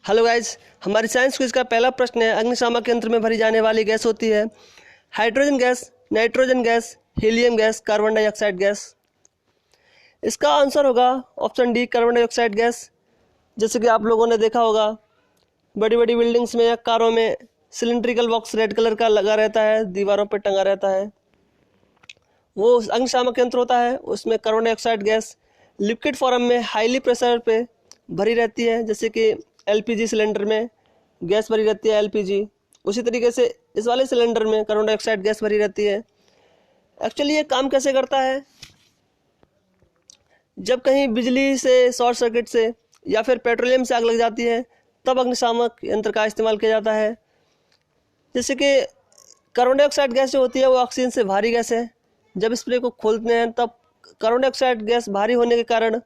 Hello guys, हमारी science quiz का पहला प्रश्न है अग्निशामक यंत्र में भरी जाने वाली गैस होती है hydrogen gas, nitrogen gas, helium gas, carbon dioxide gas. इसका आंसर होगा option D, carbon dioxide gas. जैसे कि आप लोगों ने देखा होगा बड़ी बड़ी बिल्डिंग्स में या कारों में सिलेंड्रिकल बॉक्स रेड कलर का लगा रहता है, दीवारों पर टंगा रहता है, वो अग्निशामक यंत्र होता है। उसमें carbon dioxide gas liquid form में हाईली प्रेशर पे भरी रहती है, जैसे कि एलपीजी सिलेंडर में गैस भरी रहती है एलपीजी, उसी तरीके से इस वाले सिलेंडर में कार्बन डाइऑक्साइड गैस भरी रहती है। एक्चुअली ये काम कैसे करता है, जब कहीं बिजली से, शॉर्ट सर्किट से या फिर पेट्रोलियम से आग लग जाती है तब अग्निशामक यंत्र का इस्तेमाल किया जाता है। जैसे कि कार्बन डाइऑक्साइड गैस जो होती है वो ऑक्सीजन से भारी गैस है। जब स्प्रे को खोलते हैं तब कार्बन डाइऑक्साइड गैस भारी होने के कारण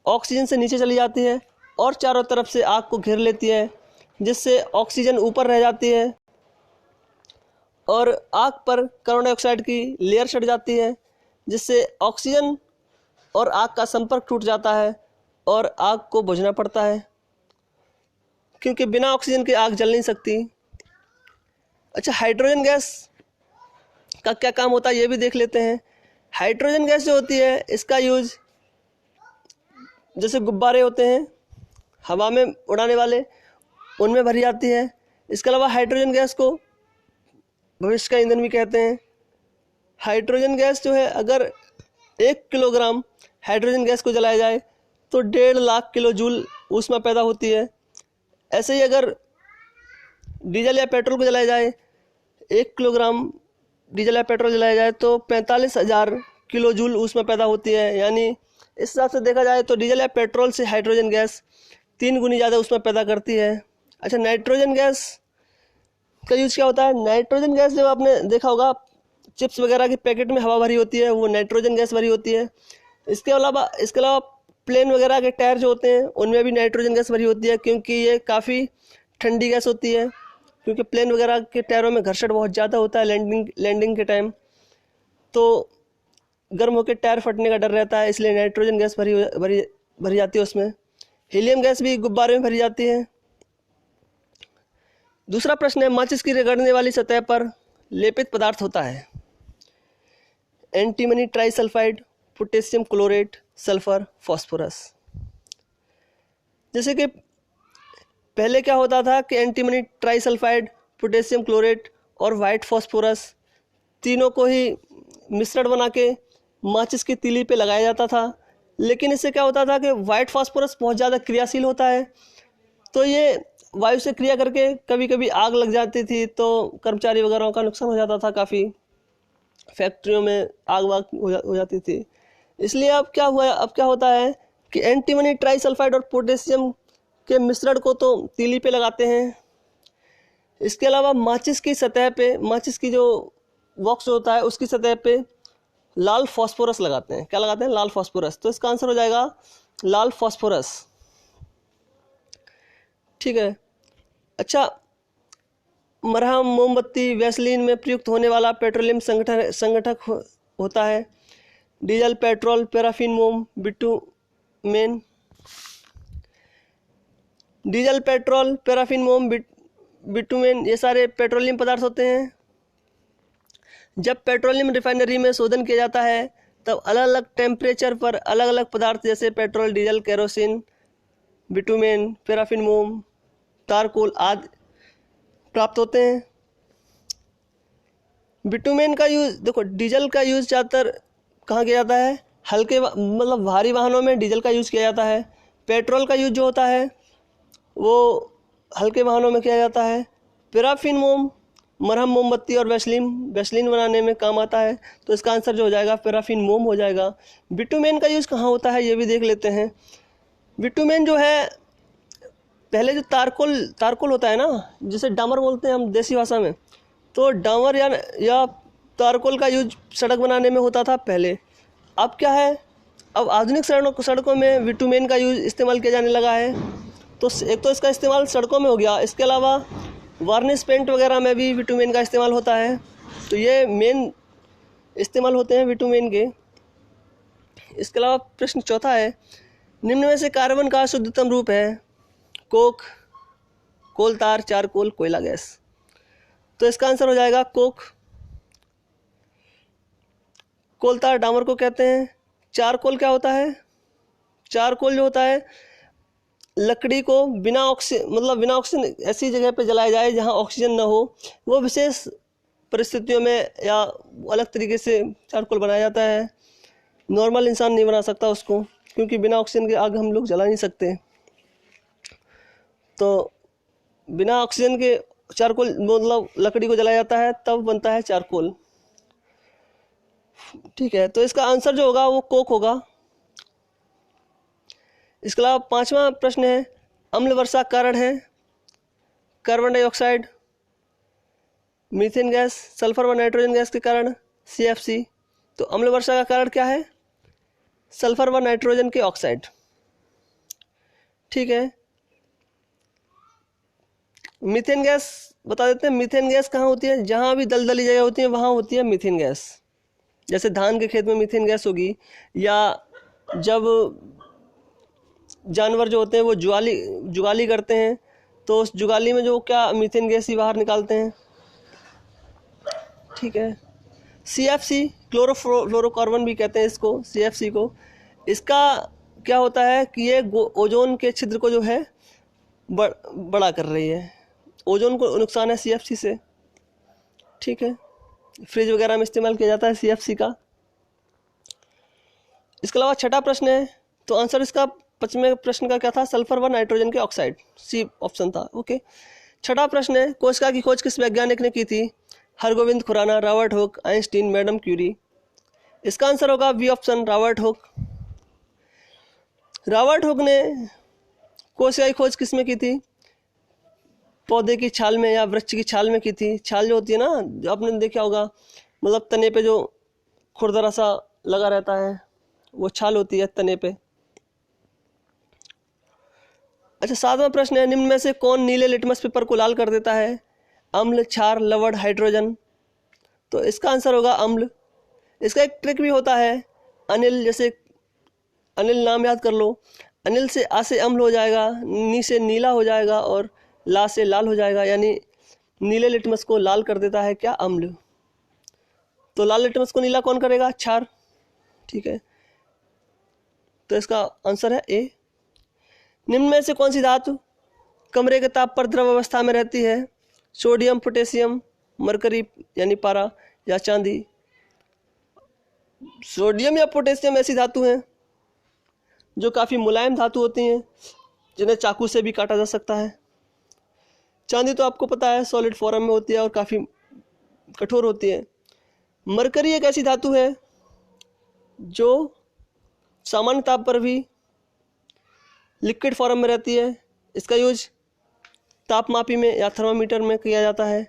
ऑक्सीजन से नीचे चली जाती है और चारों तरफ से आग को घेर लेती है, जिससे ऑक्सीजन ऊपर रह जाती है और आग पर कार्बन डाइऑक्साइड की लेयर चढ़ जाती है, जिससे ऑक्सीजन और आग का संपर्क टूट जाता है और आग को बुझना पड़ता है, क्योंकि बिना ऑक्सीजन के आग जल नहीं सकती। अच्छा, हाइड्रोजन गैस का क्या काम होता है ये भी देख लेते हैं। हाइड्रोजन गैस जो होती है इसका यूज जैसे गुब्बारे होते हैं हवा में उड़ाने वाले, उनमें भरी जाती है। इसके अलावा हाइड्रोजन गैस को भविष्य का ईंधन भी कहते हैं। हाइड्रोजन गैस जो है, अगर 1 किलोग्राम हाइड्रोजन गैस को जलाया जाए तो 1.5 लाख किलो जूल ऊष्मा पैदा होती है। ऐसे ही अगर डीजल या पेट्रोल को जलाया जाए, 1 किलोग्राम डीजल या पेट्रोल जलाया जाए तो 45,000 किलो जूल ऊष्मा पैदा होती है। यानी इस हिसाब से देखा जाए तो डीजल या पेट्रोल से हाइड्रोजन गैस 3 गुनी ज़्यादा ऊष्मा पैदा करती है। अच्छा, नाइट्रोजन गैस का यूज क्या होता है। नाइट्रोजन गैस जो आपने देखा होगा चिप्स वगैरह के पैकेट में हवा भरी होती है, वो नाइट्रोजन गैस भरी होती है। इसके अलावा प्लेन वगैरह के टायर जो होते हैं उनमें भी नाइट्रोजन गैस भरी होती है, क्योंकि ये काफ़ी ठंडी गैस होती है, क्योंकि प्लेन वगैरह के टायरों में घर्षण बहुत ज़्यादा होता है लैंडिंग के टाइम, तो गर्म होकर टायर फटने का डर रहता है, इसलिए नाइट्रोजन गैस भरी जाती है उसमें। हीलियम गैस भी गुब्बारे में भरी जाती है। दूसरा प्रश्न है, माचिस की रगड़ने वाली सतह पर लेपित पदार्थ होता है antimony trisulphide, potassium chlorate, sulphur, phosphorus. जैसे कि पहले क्या होता था कि एंटीमनी ट्राइसल्फाइड, पोटेशियम क्लोरेट और वाइट फास्फोरस तीनों को ही मिश्रण बना के माचिस की तीली पे लगाया जाता था। लेकिन इससे क्या होता था कि वाइट फास्फोरस बहुत ज़्यादा क्रियाशील होता है, तो ये वायु से क्रिया करके कभी कभी आग लग जाती थी, तो कर्मचारी वगैरह का नुकसान हो जाता था, काफ़ी फैक्ट्रियों में आग वाग हो जाती थी। इसलिए अब क्या होता है कि एंटीमनी ट्राइसल्फाइड और पोटेशियम के मिश्रण को तो तीली पे लगाते हैं। इसके अलावा माचिस की सतह पे, माचिस की जो बॉक्स होता है उसकी सतह पे लाल फास्फोरस लगाते हैं। क्या लगाते हैं? लाल फास्फोरस। तो इसका आंसर हो जाएगा लाल फास्फोरस। ठीक है। अच्छा, मरहम, मोमबत्ती, वैसलीन में प्रयुक्त होने वाला पेट्रोलियम संगठक होता है डीजल, पेट्रोल, पैराफिन, मोम, बिटुमेन। डीजल, पेट्रोल, पैराफिन, मोम, बिटुमेन ये सारे पेट्रोलियम पदार्थ होते हैं। जब पेट्रोलियम रिफाइनरी में शोधन किया जाता है तब अलग अलग टेम्परेचर पर अलग अलग पदार्थ जैसे petrol, diesel, kerosene, bitumen, paraffin, मोम, तारकोल आदि प्राप्त होते हैं। बिटुमेन का यूज़ देखो, डीजल का यूज़ ज़्यादातर कहाँ किया जाता है? हल्के मतलब भारी वाहनों में डीजल का यूज़ किया जाता है। पेट्रोल का यूज़ जो होता है वो हल्के वाहनों में किया जाता है। पैराफिन, मोम मरहम, मोमबत्ती और वैसलीन बनाने में काम आता है, तो इसका आंसर जो हो जाएगा पैराफिन, मोम हो जाएगा। बिटुमेन का यूज़ कहाँ होता है ये भी देख लेते हैं। बिटुमेन जो है, पहले जो तारकोल होता है ना, जिसे डामर बोलते हैं हम देसी भाषा में, तो डामर या तारकोल का यूज सड़क बनाने में होता था पहले। अब क्या है, अब आधुनिक सड़कों में बिटुमेन का यूज इस्तेमाल किया जाने लगा है। तो एक तो इसका इस्तेमाल सड़कों में हो गया, इसके अलावा वार्निश पेंट वगैरह में भी बिटुमेन का इस्तेमाल होता है। तो ये मेन इस्तेमाल होते हैं बिटुमेन के। इसके अलावा प्रश्न चौथा है, निम्न में से कार्बन का शुद्धतम रूप है कोक, कोल तार, चारकोल, कोयला गैस। तो इसका आंसर हो जाएगा कोक। कोल तार डामर को कहते हैं। चारकोल क्या होता है? चारकोल जो होता है लकड़ी को बिना ऑक्सीजन ऐसी जगह पे जलाया जाए जहाँ ऑक्सीजन न हो, वो विशेष परिस्थितियों में या अलग तरीके से चारकोल बनाया जाता है। नॉर्मल इंसान नहीं बना सकता उसको, क्योंकि बिना ऑक्सीजन के आग हम लोग जला नहीं सकते। तो बिना ऑक्सीजन के चारकोल लकड़ी को जलाया जाता है, तब बनता है चारकोल। ठीक है, तो इसका आंसर जो होगा वो कोक होगा। इसके अलावा 5वां प्रश्न है, अम्ल वर्षा कारण है carbon dioxide, methane gas, sulphur व नाइट्रोजन गैस के कारण CFC। तो अम्ल वर्षा का कारण क्या है? सल्फर व नाइट्रोजन के ऑक्साइड। ठीक है, मीथेन गैस बता देते हैं। मीथेन गैस कहाँ होती है? जहाँ भी दलदली जगह होती है वहाँ होती है मीथेन गैस। जैसे धान के खेत में मीथेन गैस होगी, या जब जानवर जो होते हैं वो जुगाली करते हैं, तो उस जुगाली में जो क्या मीथेन गैस ही बाहर निकालते हैं। ठीक है, CFC क्लोरोफ्लोरोकार्बन भी कहते हैं इसको, CFC को। इसका क्या होता है कि ये ओजोन के छिद्र को जो है बड़ा कर रही है। ओजोन को नुकसान है CFC से। ठीक है, फ्रिज वगैरह में इस्तेमाल किया जाता है CFC का। इसके अलावा 6ठा प्रश्न है, तो आंसर इसका 5वें प्रश्न का क्या था? सल्फर व नाइट्रोजन के ऑक्साइड, C ऑप्शन था। ओके, 6ठा प्रश्न है, कोशिका की खोज किस वैज्ञानिक ने की थी? Hargobind Khurana, Robert Hooke, Einstein, madam Curie. इसका आंसर होगा B option, Robert Hooke. Robert Hooke ने कोशिका की खोज किस में की थी? पौधे की छाल में या वृक्ष की छाल में की थी। छाल जो होती है ना, जो आपने देखा होगा, मतलब तने पे जो खुरदरा सा लगा रहता है, वो छाल होती है तने पे। अच्छा, 7वां प्रश्न है, निम्न में से कौन नीले लिटमस पेपर को लाल कर देता है? अम्ल, क्षार, लवण, हाइड्रोजन। तो इसका आंसर होगा अम्ल। इसका एक ट्रिक भी होता है, अनिल, जैसे अनिल नाम याद कर लो। अनिल से आ से अम्ल हो जाएगा, नी से नीला हो जाएगा, और ला से लाल हो जाएगा, यानी नीले लिटमस को लाल कर देता है क्या? अम्ल। तो लाल लिटमस को नीला कौन करेगा? क्षार। ठीक है, तो इसका आंसर है ए। निम्न में से कौन सी धातु कमरे के ताप पर द्रव अवस्था में रहती है? सोडियम, पोटेशियम, मरकरी यानी पारा, या चांदी। सोडियम या पोटेशियम ऐसी धातु हैं जो काफ़ी मुलायम धातु होती हैं, जिन्हें चाकू से भी काटा जा सकता है। चांदी तो आपको पता है सॉलिड फॉर्म में होती है और काफ़ी कठोर होती है। मरकरी एक ऐसी धातु है जो सामान्य ताप पर भी लिक्विड फॉर्म में रहती है। इसका यूज तापमापी में या थर्मामीटर में किया जाता है।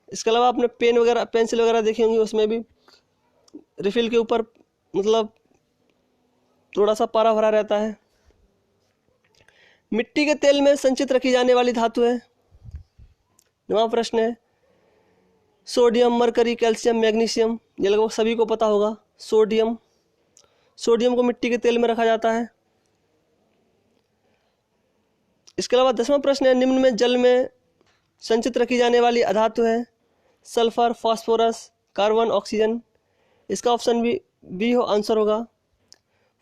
इसके अलावा आपने पेन वगैरह, पेंसिल वगैरह देखी होंगी, उसमें भी रिफिल के ऊपर मतलब थोड़ा सा पारा भरा रहता है। मिट्टी के तेल में संचित रखी जाने वाली धातु है। 9वां प्रश्न है, सोडियम, मरकरी, कैल्शियम, मैग्नीशियम। ये लगभग सभी को पता होगा। सोडियम को मिट्टी के तेल में रखा जाता है। इसके अलावा 10वां प्रश्न है, निम्न में जल में संचित रखी जाने वाली अधातु है? Sulphur, phosphorus, carbon, oxygen. इसका ऑप्शन भी बी हो आंसर होगा।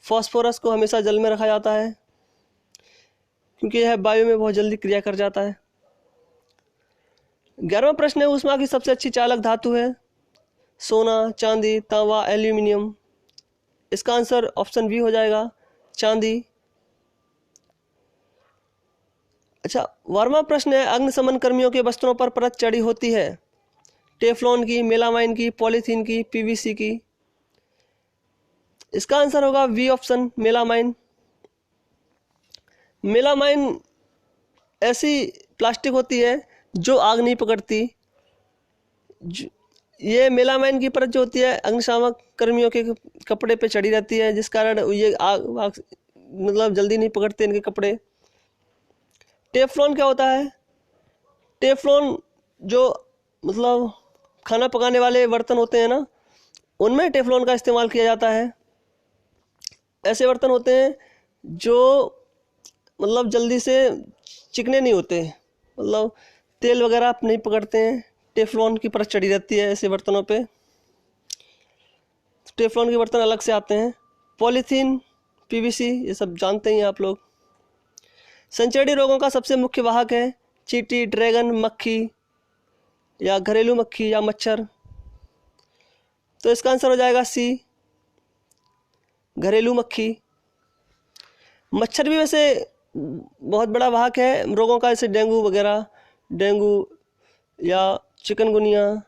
फास्फोरस को हमेशा जल में रखा जाता है क्योंकि यह वायु में बहुत जल्दी क्रिया कर जाता है। 11वां प्रश्न है, ऊष्मा की सबसे अच्छी चालक धातु है? सोना, चांदी, तांबा, एल्यूमिनियम। इसका आंसर ऑप्शन बी हो जाएगा, चांदी। अच्छा, 12वां प्रश्न है, अग्निशमन कर्मियों के वस्त्रों पर परत चढ़ी होती है? टेफ्लॉन की, मेलामाइन की, पॉलीथीन की, PVC की। इसका आंसर होगा बी ऑप्शन, मेलामाइन। मेलामाइन ऐसी प्लास्टिक होती है जो आग नहीं पकड़ती। ये मेलामाइन की परत जो होती है अग्निशामक कर्मियों के कपड़े पे चढ़ी रहती है, जिस कारण ये आग मतलब जल्दी नहीं पकड़ते इनके कपड़े। टेफ्लॉन क्या होता है? टेफ्लॉन जो मतलब खाना पकाने वाले बर्तन होते हैं ना, उनमें टेफ्लॉन का इस्तेमाल किया जाता है। ऐसे बर्तन होते हैं जो मतलब जल्दी से चिकने नहीं होते, मतलब तेल वगैरह आप नहीं पकड़ते हैं, टेफ्लॉन की परत चढ़ी रहती है ऐसे बर्तनों पे, टेफ्लॉन के बर्तन अलग से आते हैं। पॉलीथीन, पीवीसी, ये सब जानते ही आप लोग। संचेडी रोगों का सबसे मुख्य वाहक है चींटी, ड्रैगन, मक्खी या घरेलू मक्खी या मच्छर। तो इसका आंसर हो जाएगा सी, घरेलू मक्खी। मच्छर भी वैसे बहुत बड़ा वाहक है रोगों का, जैसे डेंगू वगैरह, डेंगू या चिकनगुनिया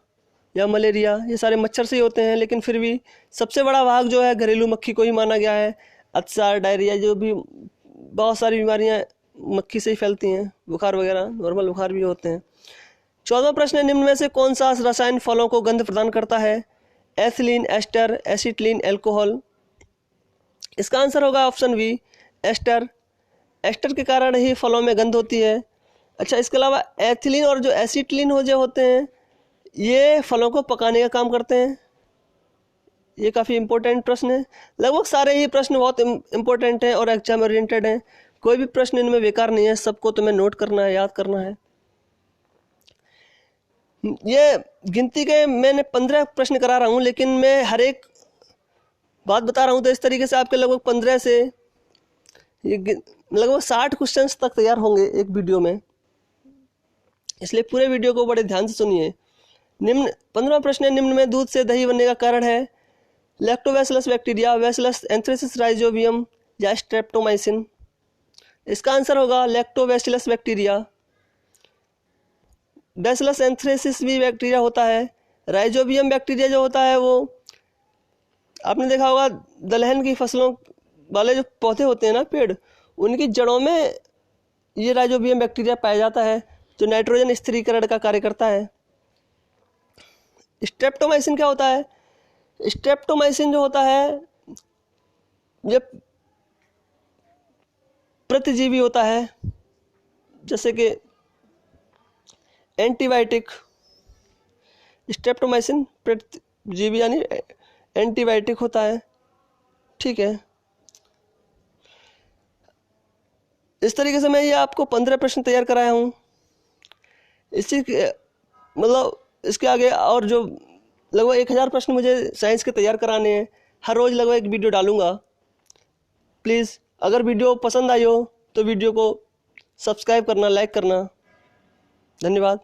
या मलेरिया, ये सारे मच्छर से ही होते हैं। लेकिन फिर भी सबसे बड़ा वाहक जो है घरेलू मक्खी को ही माना गया है। अतिसार, डायरिया, जो भी बहुत सारी बीमारियां मक्खी से ही फैलती हैं, बुखार वगैरह, नॉर्मल बुखार भी होते हैं। 14वां प्रश्न है, निम्न में से कौन सा रसायन फलों को गंध प्रदान करता है? Ethylene, ester, acetylene, alcohol. इसका आंसर होगा ऑप्शन बी, एस्टर। एस्टर के कारण ही फलों में गंध होती है। अच्छा, इसके अलावा एथिलीन और जो एसिटिलीन हो जो होते हैं, ये फलों को पकाने का काम करते हैं। ये काफ़ी इंपॉर्टेंट प्रश्न है। लगभग सारे ही प्रश्न बहुत इंपॉर्टेंट हैं और एग्जाम ओरिएंटेड हैं। कोई भी प्रश्न इनमें बेकार नहीं है, सबको तुम्हें नोट करना है, याद करना है। ये गिनती के मैंने 15 प्रश्न करा रहा हूँ, लेकिन मैं हर एक बात बता रहा हूँ, तो इस तरीके से आपके लगभग 15 से ये लगभग 60 क्वेश्चन तक तैयार होंगे एक वीडियो में, इसलिए पूरे वीडियो को बड़े ध्यान से सुनिए। निम्न 15वां प्रश्न है, निम्न में दूध से दही बनने का कारण है? Lactobacillus bacteria, bacillus anthracis rhizobium या स्ट्रेप्टोमाइसिन। इसका आंसर होगा लैक्टोबैसिलस बैक्टीरिया। बैसिलस एंथ्रेसिस भी बैक्टीरिया होता है। राइजोबियम बैक्टीरिया जो होता है वो आपने देखा होगा दलहन की फसलों वाले जो पौधे होते हैं ना, पेड़, उनकी जड़ों में ये राइजोबियम बैक्टीरिया पाया जाता है, जो नाइट्रोजन स्थिरीकरण का कार्य करता है। स्ट्रेप्टोमाइसिन क्या होता है? स्ट्रेप्टोमाइसिन जो होता है ये प्रतिजीवी होता है, जैसे कि एंटीबायोटिक। स्ट्रेप्टोमाइसिन प्रतिजीवी यानी एंटीबायोटिक होता है, ठीक है। इस तरीके से मैं ये आपको 15 प्रश्न तैयार कराया हूँ। मतलब इसके आगे और जो लगभग 1000 प्रश्न मुझे साइंस के तैयार कराने हैं। हर रोज़ लगभग एक वीडियो डालूंगा। प्लीज़ अगर वीडियो पसंद आई हो तो वीडियो को सब्सक्राइब करना, लाइक करना। धन्यवाद।